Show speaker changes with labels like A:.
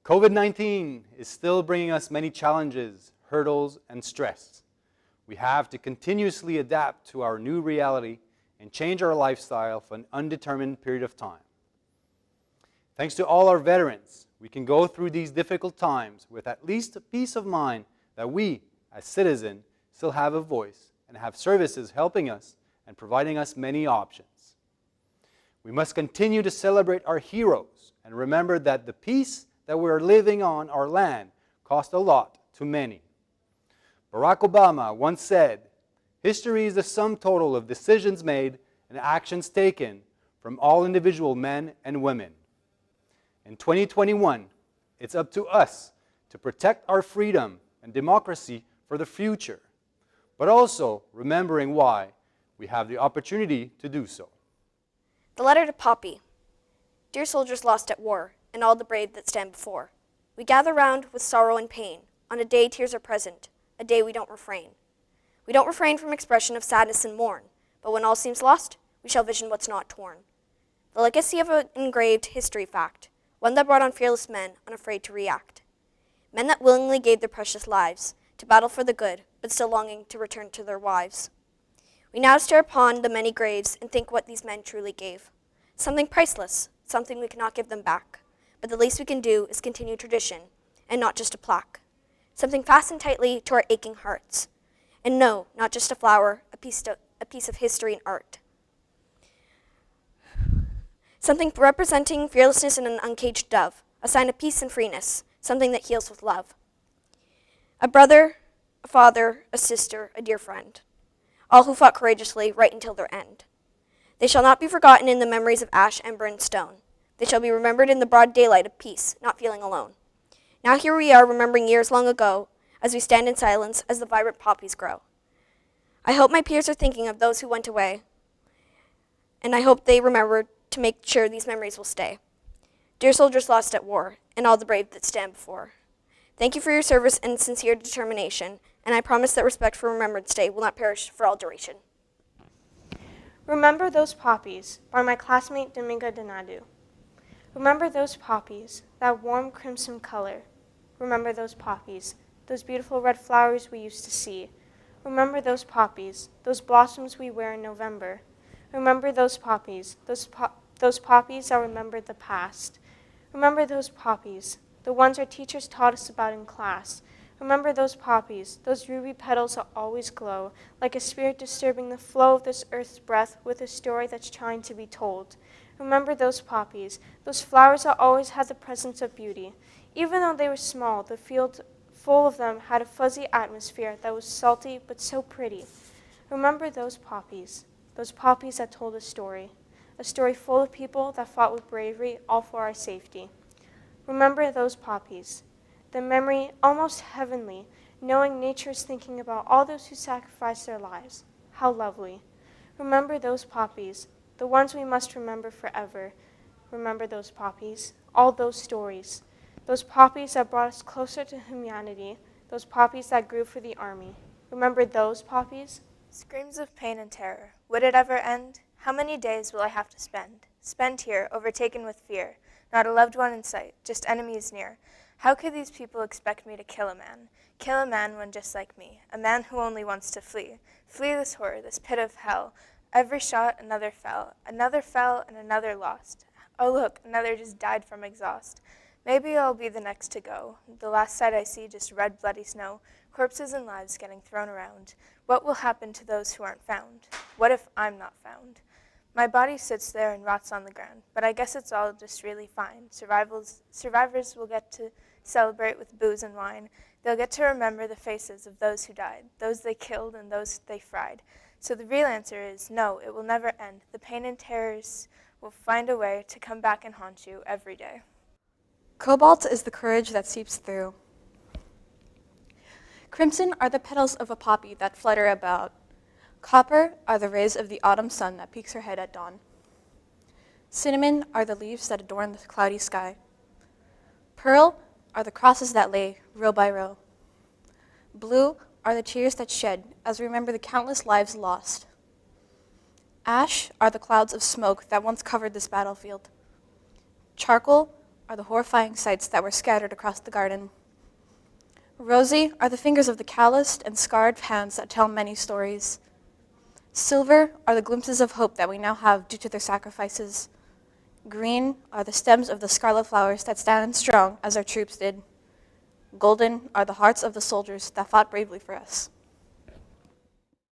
A: COVID-19 is still bringing us many challenges, hurdles, and stress. We have to continuously adapt to our new reality and change our lifestyle for an undetermined period of time. Thanks to all our veterans, we can go through these difficult times with at least a peace of mind that we, as citizens, still have a voice and have services helping us and providing us many options. We must continue to celebrate our heroes and remember that the peace that we are living on our land cost a lot to many. Barack Obama once said, "History is the sum total of decisions made and actions taken from all individual men and women." In 2021, it's up to us to protect our freedom and democracy for the future, but also remembering why we have the opportunity to do so.
B: The letter to Poppy. Dear soldiers lost at war, and all the brave that stand before, we gather round with sorrow and pain, on a day tears are present, a day we don't refrain. We don't refrain from expression of sadness and mourn, but when all seems lost, we shall vision what's not torn. The legacy of an engraved history fact, one that brought on fearless men unafraid to react. Men that willingly gave their precious lives to battle for the good, but still longing to return to their wives. We now stare upon the many graves and think what these men truly gave. Something priceless, something we cannot give them back, but the least we can do is continue tradition, and not just a plaque. Something fastened tightly to our aching hearts. And no, not just a flower, a piece of history and art. Something representing fearlessness in an uncaged dove, a sign of peace and freeness, something that heals with love. A brother, a father, a sister, a dear friend, all who fought courageously right until their end. They shall not be forgotten in the memories of ash, ember, and stone. They shall be remembered in the broad daylight of peace, not feeling alone. Now here we are remembering years long ago, as we stand in silence as the vibrant poppies grow. I hope my peers are thinking of those who went away, and I hope they remember to make sure these memories will stay. Dear soldiers lost at war, and all the brave that stand before, thank you for your service and sincere determination, and I promise that respect for Remembrance Day will not perish for all duration.
C: Remember Those Poppies by my classmate Dominga Donadu. Remember those poppies, that warm crimson color. Remember those poppies, those beautiful red flowers we used to see. Remember those poppies, those blossoms we wear in November. Remember those poppies, those poppies that remembered the past. Remember those poppies, the ones our teachers taught us about in class. Remember those poppies, those ruby petals that always glow, like a spirit disturbing the flow of this earth's breath with a story that's trying to be told. Remember those poppies, those flowers that always had the presence of beauty. Even though they were small, the field full of them had a fuzzy atmosphere that was salty but so pretty. Remember those poppies that told a story full of people that fought with bravery, all for our safety. Remember those poppies, the memory almost heavenly, knowing nature is thinking about all those who sacrificed their lives. How lovely. Remember those poppies, the ones we must remember forever. Remember those poppies, all those stories, those poppies that brought us closer to humanity, those poppies that grew for the army. Remember those poppies?
D: Screams of pain and terror. Would it ever end? How many days will I have to spend? Spent here, overtaken with fear. Not a loved one in sight, just enemies near. How could these people expect me to kill a man? Kill a man when just like me, a man who only wants to flee. Flee this horror, this pit of hell. Every shot, another fell, and another lost. Oh look, another just died from exhaust. Maybe I'll be the next to go. The last sight I see, just red, bloody snow, corpses and lives getting thrown around. What will happen to those who aren't found? What if I'm not found? My body sits there and rots on the ground, but I guess it's all just really fine. Survivors will get to celebrate with booze and wine. They'll get to remember the faces of those who died, those they killed and those they fried. So the real answer is no, it will never end. The pain and terrors will find a way to come back and haunt you every day.
E: Cobalt is the courage that seeps through. Crimson are the petals of a poppy that flutter about. Copper are the rays of the autumn sun that peeks her head at dawn. Cinnamon are the leaves that adorn the cloudy sky. Pearl are the crosses that lay row by row. Blue are the tears that shed as we remember the countless lives lost. Ash are the clouds of smoke that once covered this battlefield. Charcoal are the horrifying sights that were scattered across the garden. Rosy are the fingers of the calloused and scarred hands that tell many stories. Silver are the glimpses of hope that we now have due to their sacrifices. Green are the stems of the scarlet flowers that stand strong as our troops did. Golden are the hearts of the soldiers that fought bravely for us.